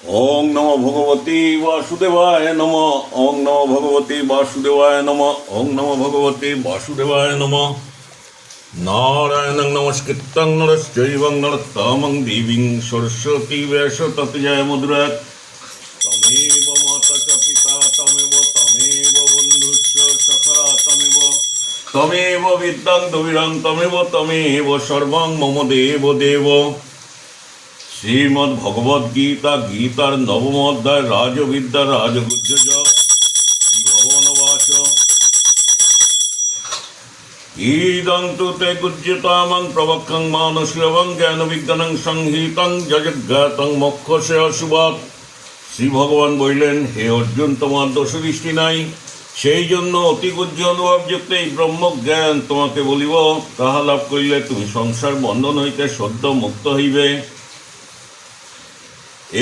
ওং নমো ভগবতী বাসুদেবায় নমঃ। ওং নমো ভগবতী বাসুদেবায় নমঃ। ওং নমো ভগবতী বাসুদেবায় নমঃ। নারায়ণং নমস্কৃত্যং নরশ্চৈবং নরোত্তমং দেবীং সরস্বতী ব্যাসং ততো জয়মুদ্রাৎ। তমেব মাতা চ পিতা তমেব তমেব বন্ধুশ্চ সখা তমেব তমেব বিদ্যাং দ্রবিড়ং তমেব সর্বং মম দেব দেব। শ্রীমদ্ ভগবদ গীতা গীতার নবম অধ্যায় রাজবিদ্যা রাজগুহ্যযোগ। শ্রী ভগবানুবাচ ইদং তু তে গুহ্যতামং প্রবক্ষং মানসীয়ং জ্ঞান বিজ্ঞানং সংহিতং যজ্ঞাতং মোক্ষসে অশুভাৎ। শ্রী ভগবান বললেন, হে অর্জুন, তোমার দোষদৃষ্টি নাই, সেই জন্য অতি গুহ্য অনুভবযুক্ত এই ব্রহ্মজ্ঞান তোমাকে বলিব। তাহা লাভ করিলে তুমি সংসার বন্ধন হইতে সদ্য মুক্ত হইবে।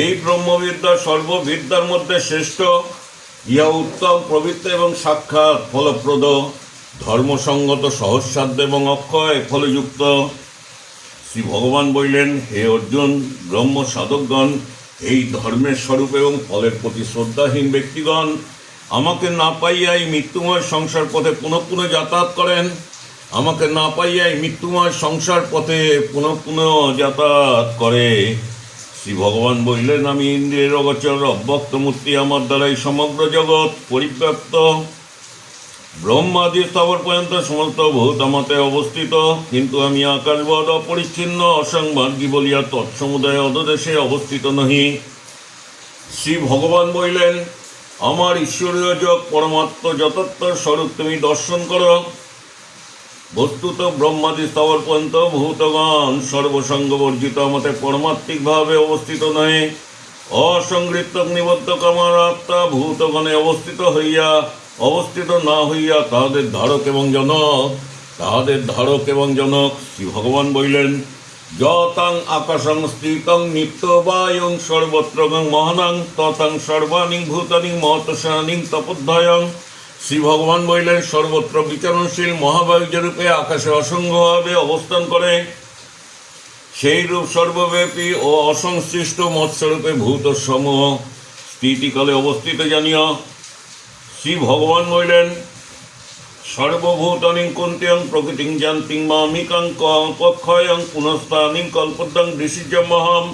এই ব্রহ্মবিদ্যা সর্ববিদ্যার মধ্যে শ্রেষ্ঠ, ইহা উত্তম, পবিত্র এবং সাক্ষাৎ ফলপ্রদ, ধর্মসঙ্গত, সহজসাধ্য এবং অক্ষয় ফলযুক্ত। শ্রী ভগবান বললেন, হে অর্জুন, ব্রহ্ম সাধকগণ, এই ধর্মের স্বরূপ এবং ফলের প্রতি শ্রদ্ধাহীন ব্যক্তিগণ আমাকে না পাইয়াই মৃত্যুময় সংসার পথে পুনঃ পুনঃ যাতায়াত করেন। আমাকে না পাইয়াই মৃত্যুময় সংসার পথে পুনঃ পুনঃ যাতায়াত করে। শ্রী ভগবান বললেন, আমি ইন্দ্রিয়ের অগোচর অব্যক্ত মূর্তি, আমার দ্বারাই সমগ্র জগৎ পরিব্যাপ্ত। ব্রহ্মাদি স্থবর পর্যন্ত সমস্ত ভূত আমাতে অবস্থিত, কিন্তু আমি আকাশবৎ অপরিচ্ছিন্ন অসংবাদী বলিয়া তৎসমুদায় অধদেশে অবস্থিত নহি। শ্রী ভগবান বললেন, আমার ঈশ্বরীয় যোগ পরমাত্ম যতত্তর স্বরূপ তুমি দর্শন করো। বস্তুত ব্রহ্মাদি স্থবর পর্যন্ত ভূতগণ সর্বসঙ্গ বর্জিত আমাতে পরমাত্মিকভাবে অবস্থিত নয়। অসংগৃহীত নিবদ্ধ কামার আত্মা ভূতগণে অবস্থিত না হইয়া তাহাদের ধারক এবং জনক। শ্রী ভগবান বললেন, যতাং আকাশং স্থিতং নিত্য বায়ুং সর্বত্রগং মহানাং ততাং সর্বাণি ভূতানি মহতসানি তপোধ্যায়ং। শ্রী ভগবান বললেন, সর্বত্র বিচরণশীল মহাবায়ুরূপে আকাশে অসংখ্যভাবে অবস্থান করে, সেই রূপ সর্বব্যাপী ও অসংশ্লিষ্ট মৎস্যরূপে ভূত সমূহ স্থিতিকালে অবস্থিত জানিও। শ্রী ভগবান বললেন, সর্বভূতানি কুন্ত্যং প্রকৃতিং জান্তিং মামিকাং কক্ষয়ং পুনস্তানি কল্পদ্যং ঋষিজমহম।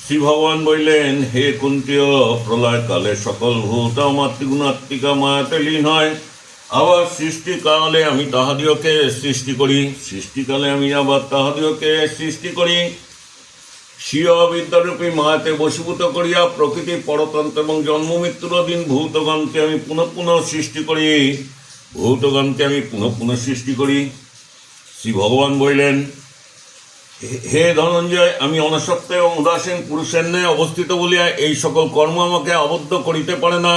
শ্রী ভগবান বললেন, হে কুন্তীয়, প্রলয়কালে সকল ভূত মাতৃগুণাত্মিকা মায়াতে লীন হয়, আবার সৃষ্টিকালে আমি তাহাদিওকে সৃষ্টি করি। স্বীয় বিদ্যারূপী মায়াতে বশীভূত করিয়া প্রকৃতি পরতন্ত্র এবং জন্ম মৃত্যুর অধীন ভূতগণকে আমি পুনঃ পুনঃ সৃষ্টি করি। শ্রী ভগবান বললেন, হে ধনঞ্জয়, আমি অনাসক্ত এবং উদাসীন পুরুষের ন্যায় অবস্থিত বলিয়া এই সকল কর্ম আমাকে আবদ্ধ করিতে পারে না।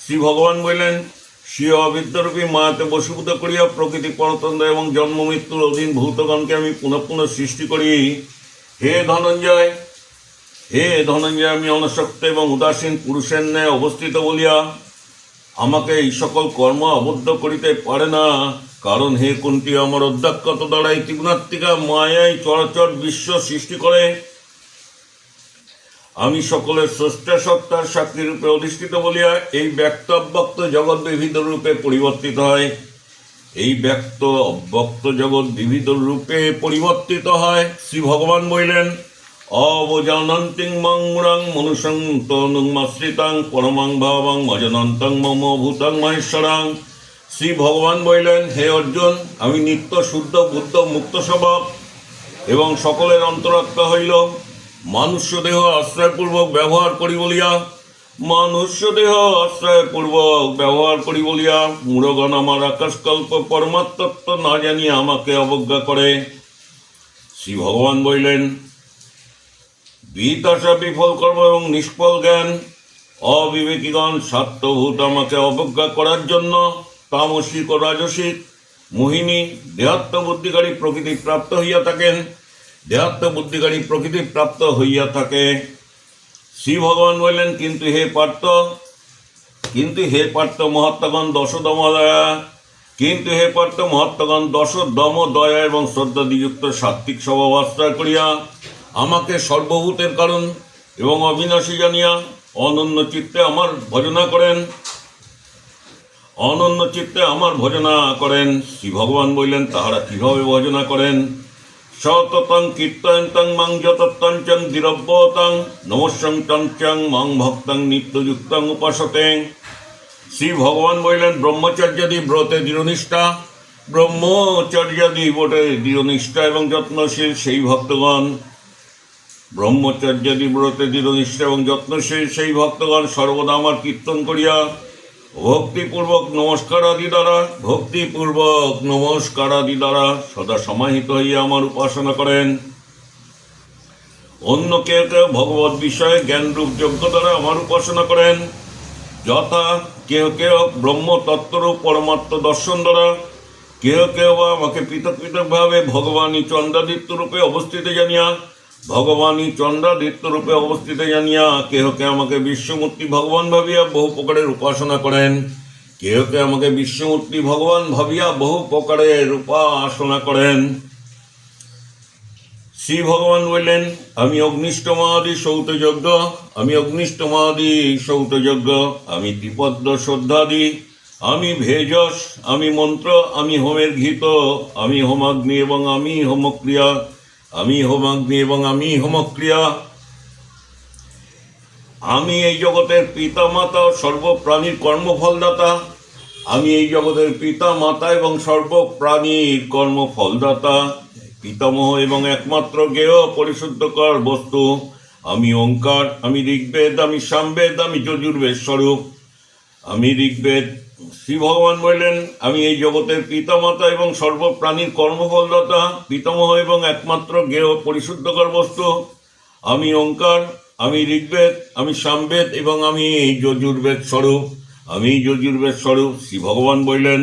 শ্রী ভগবান বললেন, স্বীয় অবিদ্যারূপী মায়াতে বশীভূত করিয়া প্রকৃতি পরতন্ত্র এবং জন্ম মৃত্যুর অধীন ভূতগণকে আমি পুনঃ পুনঃ সৃষ্টি করি। হে ধনঞ্জয়, আমি অনাসক্ত এবং উদাসীন পুরুষের ন্যায় অবস্থিত বলিয়া আমাকে এই সকল কর্ম আবদ্ধ করিতে পারে না। কারণ হে কুন্তী, আমার অধ্যক্ষত দ্বারাই ত্রিগুণাত্মিকা মায়াই চরাচর বিশ্ব সৃষ্টি করে। আমি সকলের স্রষ্টা সত্তার সাক্ষী রূপে অধিষ্ঠিত বলিয়া এই ব্যক্ত অব্যক্ত জগৎ বিবিধ রূপে পরিবর্তিত হয়। শ্রী ভগবান বললেন, অবজানন্তিং মং মূঢ়ং মনুষং তনুমাশ্রিতাং পরমাং ভাবং অজানন্তং মম ভূতং মহেশ্বরাং। শ্রী ভগবান বললেন, হে অর্জুন, আমি নিত্য শুদ্ধ বুদ্ধ মুক্ত স্বভাব এবং সকলের অন্তরাত্মা হইল। মনুষ্য দেহ আশ্রয়পূর্বক ব্যবহার করি বলিয়া মূঢ়গণ আমার আকাশকল্প পরমাত্মত্ব না জানিয়া আমাকে অবজ্ঞা করে। শ্রী ভগবান বললেন, বিতাশা, বিফল কর্ম এবং নিষ্ফল জ্ঞান, অবিবেকীগণ স্বার্থভূত আমাকে অবজ্ঞা করার জন্য তামসিক ও রাজসিক মোহিনী দেহাত্মবুদ্ধিকারী প্রকৃতি প্রাপ্ত হইয়া থাকে। শ্রী ভগবান বললেন, কিন্তু হে পার্থ, মহাত্মাগণ দশদম দয়া এবং শ্রদ্ধাদিযুক্ত সাত্ত্বিক স্বভাব আশ্রয় করিয়া আমাকে সর্বভূতের কারণ এবং অবিনাশী জানিয়া অনন্য চিত্তে আমার ভজনা করেন, অনন্য চিত্তে আমার ভজনা করেন। শ্রী ভগবান বললেন, তাহারা কিভাবে ভজনা করেন? সততং কীর্তয়ন্তং মাং যতত্তঞ্চং দ্বিরব্যতং নমস্যং তঞ্চং মাং ভক্তং নিত্যযুক্তং উপাসতেং। শ্রী ভগবান বললেন, ব্রহ্মচর্যাদি ব্রতে দৃঢ়নিষ্ঠা, ব্রহ্মচর্যাদি ব্রতে দৃঢ়নিষ্ঠা এবং যত্নশীল সেই ভক্তগণ, ব্রহ্মচর্যাদি ব্রতে দৃঢ়নিষ্ঠা এবং যত্নশীল সেই ভক্তগণ সর্বদা আমার কীর্তন করিয়া ভক্তিপূর্বক নমস্কার আদি দ্বারা, ভক্তিপূর্বক নমস্কার আদি দ্বারা সদা সমাহিত হইয়া আমার উপাসনা করেন। অন্য কেউ কেউ ভগবত বিষয়ে জ্ঞানরূপ যজ্ঞ দ্বারা আমার উপাসনা করেন, যথা কেউ কেউ ব্রহ্মতত্ত্বরূপ পরমাত্ম দর্শন দ্বারা, কেউ কেউ বা আমাকে পৃথক পৃথকভাবে ভগবানী চন্দ্রাদিত্য রূপে অবস্থিত জানিয়া, ভগবানী চন্দ্রাদিত্য রূপে অবস্থিত জানিয়া, কেহ কে আমাকে বিশ্বমূর্তি ভগবান ভাবিয়া বহু প্রকারের উপাসনা করেন, কেহ কে আমাকে বিশ্বমূর্তি ভগবান ভাবিয়া বহু প্রকারের উপাসনা করেন। শ্রী ভগবান বললেন, আমি অগ্নিষ্টমাদি সৌতযজ্ঞ, আমি অগ্নিষ্টমাদি সৌতযজ্ঞ, আমি ত্রিপদ্য শ্রদ্ধাদি, আমি ভেজস, আমি মন্ত্র, আমি হোমের ঘৃত, আমি হোমাগ্নি এবং আমি হোমক্রিয়া, আমি হোমাগ্নি এবং আমি হোমক্রিয়া, আমি এই জগতের পিতা মাতা ও সর্বপ্রাণীর কর্মফলদাতা, আমি এই জগতের পিতা মাতা এবং সর্বপ্রাণীর কর্মফলদাতা, পিতামহ এবং একমাত্র জ্ঞেয় পরিশুদ্ধকর বস্তু, আমি ওঙ্কার, আমি ঋগ্বেদ, আমি সামবেদ, আমি যজুর্বেদ স্বরূপ, আমি ঋগ্বেদ। শ্রী ভগবান বললেন, আমি এই জগতের পিতামাতা এবং সর্বপ্রাণীর কর্মফলদাতা, পিতামহ এবং একমাত্র জ্ঞেয় পরিশুদ্ধকর বস্তু, আমি ওঙ্কার, আমি ঋগ্বেদ, আমি সামবেদ এবং আমি যজুর্বেদ স্বরূপ, আমি যজুর্বেদ স্বরূপ। শ্রী ভগবান বললেন,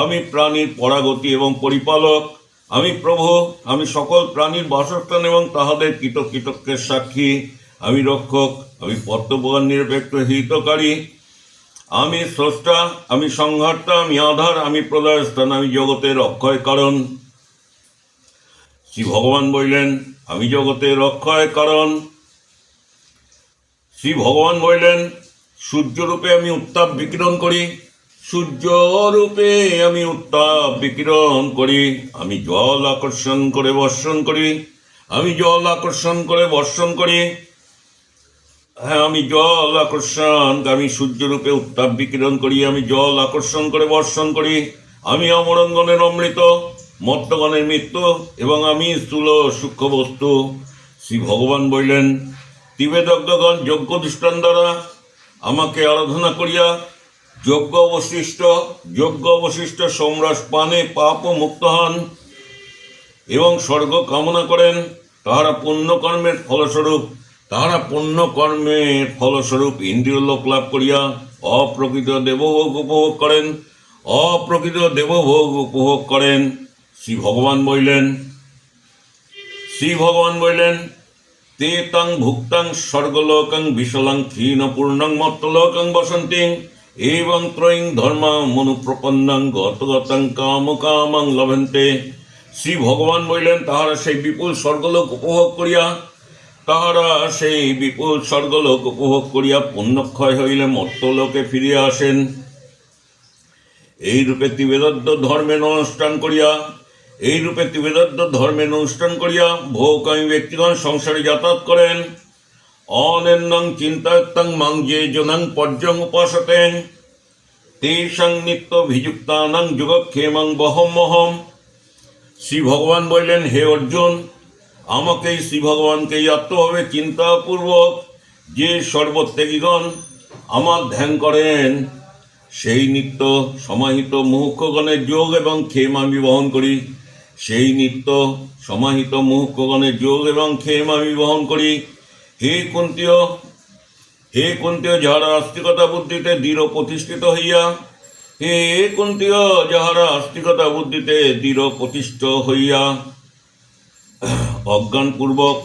আমি প্রাণীর পরাগতি এবং পরিপালক, আমি প্রভু, আমি সকল প্রাণীর বাসস্থান এবং তাহাদের কৃতকৃতজ্ঞের সাক্ষী, আমি রক্ষক, আমি কর্তব্যবান নিরপেক্ষ হিতকারী, আমি স্রষ্টা, আমি সংহার্তা, আমি আধার, আমি প্রলয়স্থান, আমি জগতের অক্ষয় কারণ। শ্রী ভগবান বললেন, আমি জগতের অক্ষয় কারণ। শ্রী ভগবান বললেন, সূর্যরূপে আমি উত্তাপ বিকিরণ করি, সূর্যরূপে আমি উত্তাপ বিকিরণ করি, আমি জল আকর্ষণ করে বর্ষণ করি, আমি জল আকর্ষণ করে বর্ষণ করি, হ্যাঁ আমি জল আকর্ষণ, আমি সূর্যরূপে উত্তাপ বিকিরণ করি, আমি জল আকর্ষণ করে বর্ষণ করি, আমি অমরঙ্গনের অমৃত, মর্তগণের মৃত্যু এবং আমি স্থূল সূক্ষ্ম বস্তু। শ্রী ভগবান বললেন, তিবেদজ্ঞগণ যজ্ঞ দৃষ্টান দ্বারা আমাকে আরাধনা করিয়া যজ্ঞ অবশিষ্ট সোমরস পানে পাপ মুক্ত হন এবং স্বর্গ কামনা করেন। তাহারা পুণ্যকর্মের ফলস্বরূপ ইন্দ্রিয় লোক লাভ করিয়া অপ্রকৃত দেবভোগ উপভোগ করেন। শ্রী ভগবান বললেন, তে তাং ভুক্তাং স্বর্গলোকং বিশালং ক্ষীণ পূর্ণং মত্তলোকং বসন্তিং এবং ত্রয়ীং ধর্মা মনুপ্রপন্নং গতগতং কামকামং লভন্তে। শ্রী ভগবান বললেন, তাহারা সেই বিপুল স্বর্গলোক উপভোগ করিয়া পুণ্যক্ষয় হইলে মর্তলোকে ফিরিয়া আসেন। এইরূপে ত্রিবেদজ্ঞ ধর্মের অনুষ্ঠান করিয়া ভোগকামী ব্যক্তিগণ সংসারে যাতায়াত করেন। অনেন্নং চিন্তায়ত্তং মাং যে জনং পর্যং উপাসতেং তেষাং নিত্য ভিযুক্তানাং যোগক্ষেমং বহমহম। শ্রী ভগবান বললেন, হে অর্জুন, শ্রী ভগবানকেই আত্মভাবে চিন্তাপূর্বক যে সর্বত্যাগীগণ আমার ধ্যান করেন, সেই নিত্য সমাহিত মুহুক্ষগণের যোগ এবং ক্ষেম আমি বহন করি, হে কুন্তীয়, যাহারা আস্তিকতা বুদ্ধিতে দৃঢ় প্রতিষ্ঠিত হইয়া অজ্ঞানপূর্বক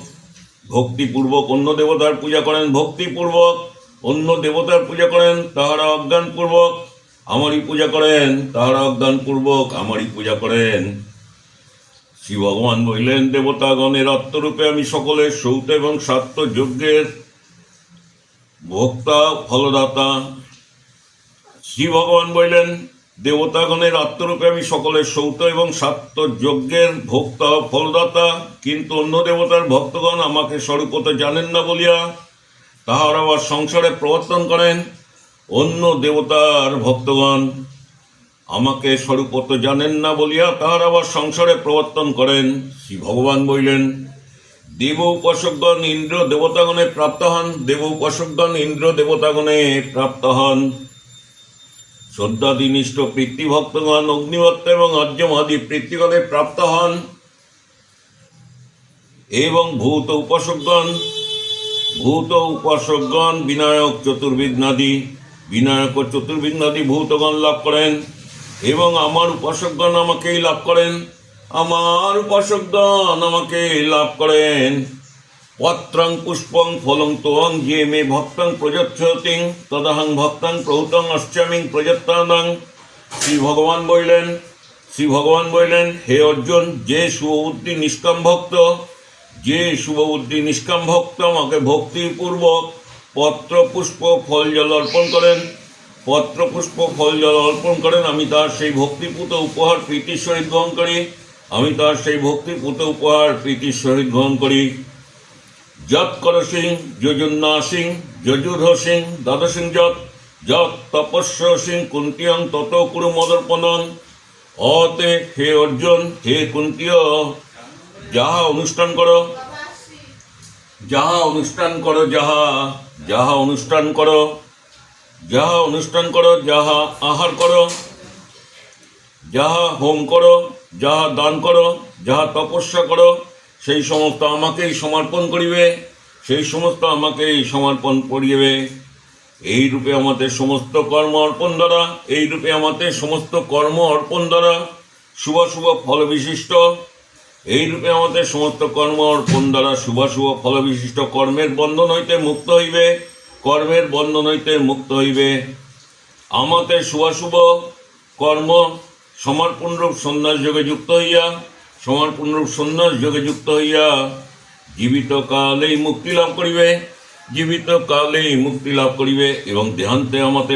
ভক্তিপূর্বক অন্য দেবতার পূজা করেন, তাহারা অজ্ঞানপূর্বক আমারই পূজা করেন, শ্রী ভগবান বললেন, দেবতাগণের আত্মরূপে আমি সকলের সৌত এবং সাত্য যজ্ঞের ভোক্তা ফলদাতা। শ্রী ভগবান বললেন, দেবতাগণের আত্মরূপে আমি সকলের সৌত এবং সাত্য যজ্ঞের ভোক্তা ফলদাতা, কিন্তু অন্য দেবতার ভক্তগণ আমাকে স্বরূপত জানেন না বলিয়া তাহারা আবার সংসারে প্রবর্তন করেন। অন্য দেবতার ভক্তগণ আমাকে স্বরূপত জানেন না বলিয়া তাহারা আবার সংসারে প্রবর্তন করেন। শ্রী ভগবান বললেন, দেব উপাসকগণ ইন্দ্র দেবতাগণে প্রাপ্ত হন, দেব উপাসকগণ ইন্দ্র দেবতাগণে প্রাপ্ত হন। শ্রদ্ধাদিনিষ্ঠ পিতৃভক্তগণ অগ্নিভক্ত এবং অর্যমাদি পিতৃগণে প্রাপ্ত হন, এবং ভূত উপাসকগণ বিনায়ক ও চতুর্বিঘ্নাদি ভূতগণ লাভ করেন, এবং আমার উপাসকগণ আমাকেই লাভ করেন। পত্রং পুষ্পং ফলং তোং যে মে ভক্তং প্রযচ্ছতিং তদহং ভক্তং প্রহুতং অশ্চামিং প্রযত্তানং। শ্রী ভগবান বললেন, হে অর্জুন, যে শুভবুদ্ধি নিষ্কাম ভক্ত আমাকে ভক্তিপূর্বক পত্র পুষ্প ফল জল অর্পণ করেন, আমি তার সেই ভক্তিপূত উপহার প্রীতির সহিত গ্রহণ করি। যৎ করসিং যজুন্নাসিং যজুর্হসিং দ্বাদশিং যৎ তপস্যসিং কুন্তিয়াং তত কুরু মদর্পণং। অতে হে অর্জুন, হে কুন্তীয়, যাহা অনুষ্ঠান করো, যাহা আহার করো, যাহা হোম করো, যাহা দান করো, যাহা তপস্যা করো, সেই সমস্ত আমাকেই সমর্পণ করিবে। এইরূপে আমাদের সমস্ত কর্ম অর্পণ দ্বারা শুভ ফল বিশিষ্ট কর্মের বন্ধন হইতে মুক্ত হইবে। আমাদের শুভ কর্ম সমর্পণরূপ সন্ন্যাস যোগে যুক্ত হইয়া জীবিত কালেই মুক্তি লাভ করিবে, এবং দেহান্তে আমাতে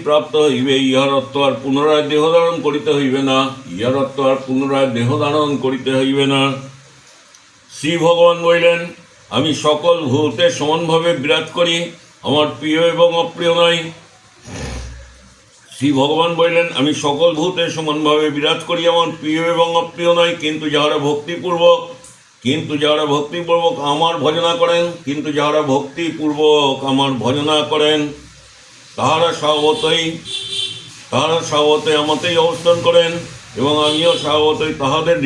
প্রাপ্ত হইবে। ইহার অর্থ আর পুনরায় দেহ ধারণ করিতে হইবে না। শ্রী ভগবান বললেন, আমি সকল ভূতে সমানভাবে বিরাজ করি, আমার প্রিয় এবং অপ্রিয় নাই। শ্রী ভগবান বললেন, আমি সকল ভূতে সমানভাবে বিরাজ করি, আমার প্রিয় এবং অপ্রিয় নয়, কিন্তু যাহারা ভক্তিপূর্বক আমার ভজনা করেন, তাহারা স্বভাবতই আমাতেই অবস্থান করেন, এবং আমিও স্বভাবতই তাহাদের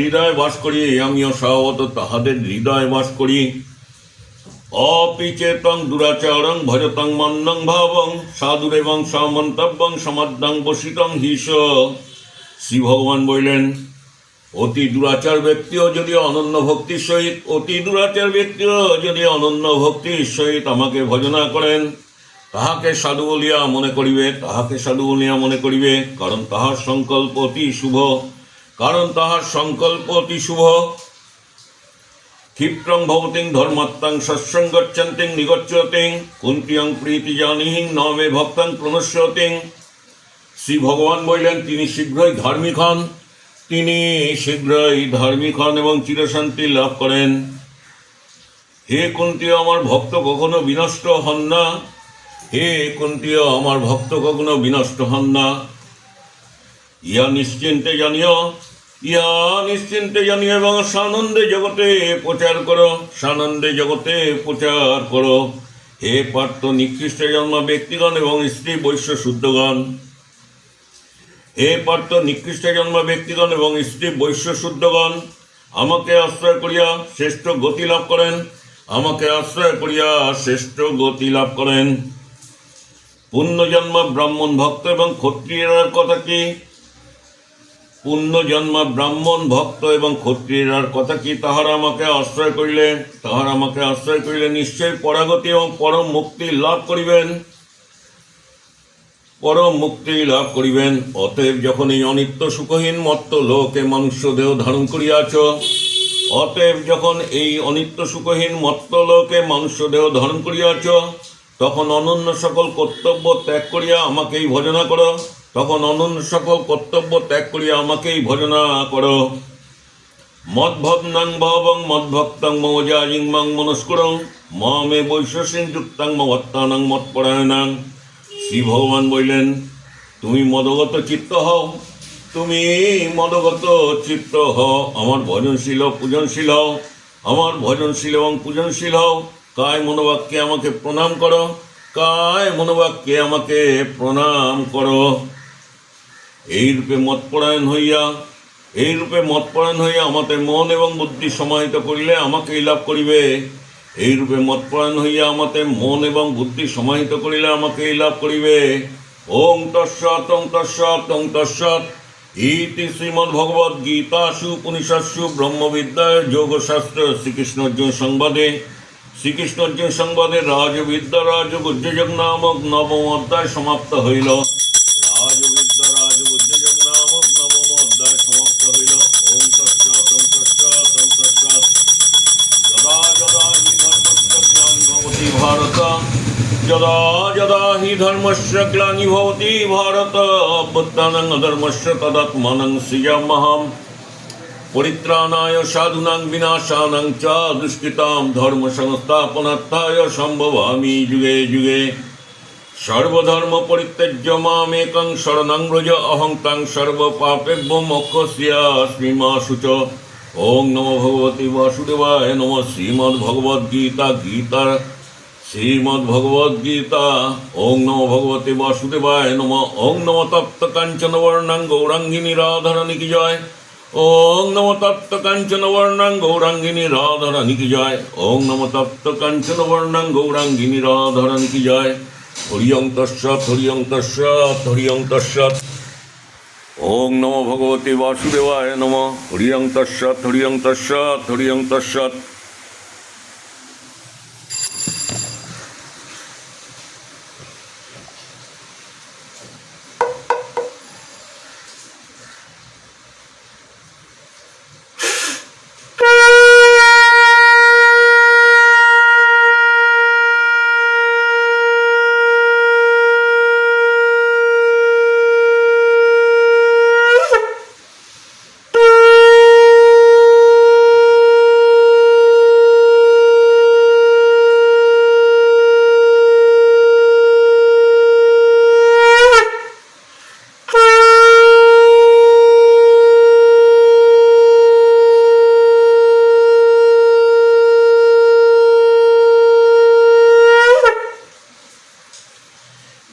হৃদয়ে বাস করি। অপিচেতং দুরাচারং ভজতং মন্নং ভাবং সাধুরেবং সমন্তব্যং সমাদ্যং বসিতং হিস। শ্রী ভগবান বললেন, অতি দুরাচার ব্যক্তিও যদি অনন্য ভক্তির সহিত আমাকে ভজনা করেন, তাহাকে সাধু বলিয়া মনে করিবে, কারণ তাহার সংকল্প অতি শুভ। ক্ষিপ্রং ভবতিং ধর্মাত্মাং সৎসং গচ্ছন্তিং নিগচ্ছতিং কুন্তিয়াং প্রীতি জানিহিং নমে ভক্তাং প্রণশ্যতিং। শ্রী ভগবান বললেন, তিনি শীঘ্রই ধার্মিক হন এবং চিরশান্তি লাভ করেন। হে কুন্তীয়, আমার ভক্ত কখনো বিনষ্ট হন না। ইহা নিশ্চিন্তে জানিও এবং সানন্দে জগতে প্রচার করো। হে পার্থ, নিকৃষ্ট জন্ম ব্যক্তিগণ এবং স্ত্রী বৈশ্য শুদ্ধগণ আমাকে আশ্রয় করিয়া শ্রেষ্ঠ গতি লাভ করেন। পুণ্যজন্ম ব্রাহ্মণ ভক্ত এবং ক্ষত্রিয়ের কথা কি? তাহারা আমাকে আশ্রয় করিলে নিশ্চয় পরাগতি এবং পরম মুক্তি লাভ করিবেন। অতএব যখন এই অনিত্য সুখহীন মত্ত লোকে মনুষ্য দেহ ধারণ করিয়াছ, অতএব যখন এই অনিত্য সুখহীন মত্তলোকে মনুষ্য দেহ ধারণ করিয়াছ, তখন অনন্য সকল কর্তব্য ত্যাগ করিয়া আমাকেই ভজনা করো। তখন অনন্য সকল কর্তব্য ত্যাগ করিয়া আমাকেই ভজনা করো। মদ্ভগ্নাং ভবং মদ্ভক্তাং মমজাজিং মাং মনস্কুরং মমে বৈশ্বসিং যুক্তাং মত্তানাং মৎপরায়ণাং। শ্রী ভগবান বললেন, তুমি মদগত চিত্ত হও, তুমি মদগত চিত্ত হও, আমার ভজনশীল পূজনশীল হও, আমার ভজনশীল এবং পূজনশীল হও। কায় মনোবাক্যে আমাকে প্রণাম করো, কায় মনোবাক্যে আমাকে প্রণাম করো। এইরূপে মতপরায়ণ হইয়া আমাতে মন এবং বুদ্ধি সমাহিত করিলে আমাকেই লাভ করিবে। এইরূপে মতপরায়ণ হইয়া আমাতে মন এবং বুদ্ধি সমাহিত করিলে আমাকেই লাভ করিবে। ওং তৎসৎ ওং তৎসৎ ওং তৎসৎ। ইতি শ্রীমদ্ভগবদ্ গীতাসু উপনিষৎসু ব্রহ্মবিদ্যায় যোগশাস্ত্র শ্রীকৃষ্ণ অর্জুন সংবাদে রাজবিদ্যা রাজগুজ্জযোগ নামক নবম অধ্যায় সমাপ্ত হইল। রাজবিদ্যা রাজগুজ্জযোগ নামক নবম অধ্যায় সমাপ্ত হইল। ওং তৎসৎ ওং তৎসৎ ওং তৎসৎ। যদা যদা হি ধর্মস্য গ্লানির্ভবতি ভারত, যদা যদা হি ধর্মস্য গ্লানির্ভবতি ভারত, অভ্যুত্থানং অধর্মস্য তদাত্মানং সৃজাম্যহম। পরিত্রাণায় সাধুনাং বিনাশানাং চ দুষ্কৃতাং ধর্ম সংস্থাপনার্থায় সম্ভবামি যুগে যুগে। সর্বধর্ম পরিত্যজ্য মামেকং শরণং ব্রজ, অহং ত্বং সর্বপাপেভ্যো মোক্ষয়িষ্যামি মা শুচঃ। ওং নমো ভগবতে বাসুদেবায় নমঃ। শ্রীমদ্ভগবদ্গীতা। ওং নমো ভগবতে বাসুদেবায় নমঃ। ওং নমো তপ্ত কাঞ্চন বর্ণাং গৌরাঙ্গিনী রাধারানী কি জয়। ওং নমো তপ্ত কাঞ্চন বর্ণাং গৌরাঙ্গিনী রাধারানী কি জয়। ওং নমো তপ্ত কাঞ্চন বর্ণাং গৌরাঙ্গিনী রাধারানী কি জয়। হরি ওং তৎসৎ হরি ওং তৎসৎ হরি ওং তৎসৎ। ওং নমো ভগবতে বাসুদেবায় নমঃ। হরি ওং তৎসৎ হরি ওং তৎসৎ হরি ওং তৎসৎ।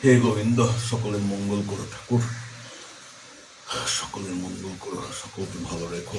হে গোবিন্দ, সকলের মঙ্গল করো ঠাকুর, সকলের মঙ্গল করো, সকলকে ভালো রেখো।